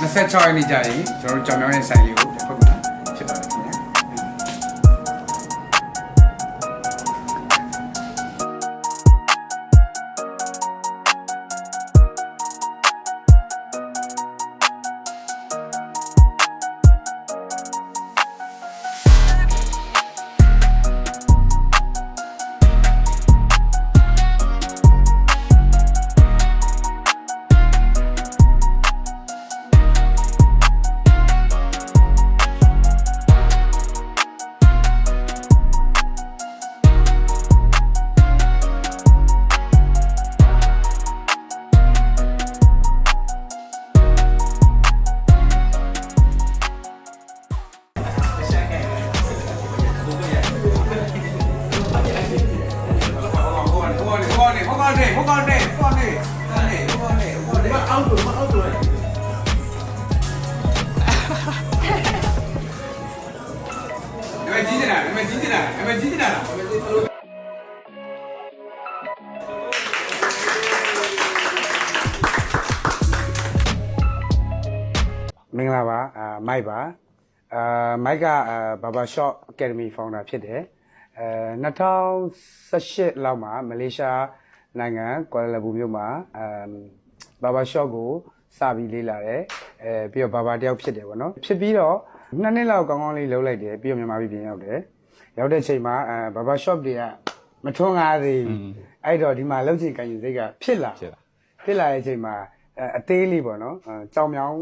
26ရက်နေ့ကြာရင်ကျွန်တော်တို့ကြောင်မြောင်းရဲ့ဆိုင်လေးကိုဖွင့်မှာဖြစ်ပါတယ်ခင်ဗျာမင်္ဂလာပါမိုက်ပါမိုက်ကBaba Shop Academy Founder ဖြစ်တယ်2018လောက်မှာမလေးရှားနိုင်ငံကွာလာလမ်ပူမြို့မှာBaba Shop ကိုစပြီးလေးလာတယ်ပြီးတော့Babaတယောက်ဖြစ်တယ်ပေါ့နော်ဖြစ်ပြီးတော့2နှစ်လောက်ကောင်းကောင်းလေးလှုပ်လိုက်တယ်ပြီးတော့မြန်မာပြည်ပြန်ရောက်တယ်ရောက်တဲ့ချိန်မှာBaba Shop တွေကမထွန်းကားသေးဘူးအဲ့တော့ဒီမှာလှုပ်ချင်ကန်ချင်စိတ်ကဖြစ်လာတဲ့အချိန်မှာအသေးလေးပေါ့နော်ကြောင်မြောင်း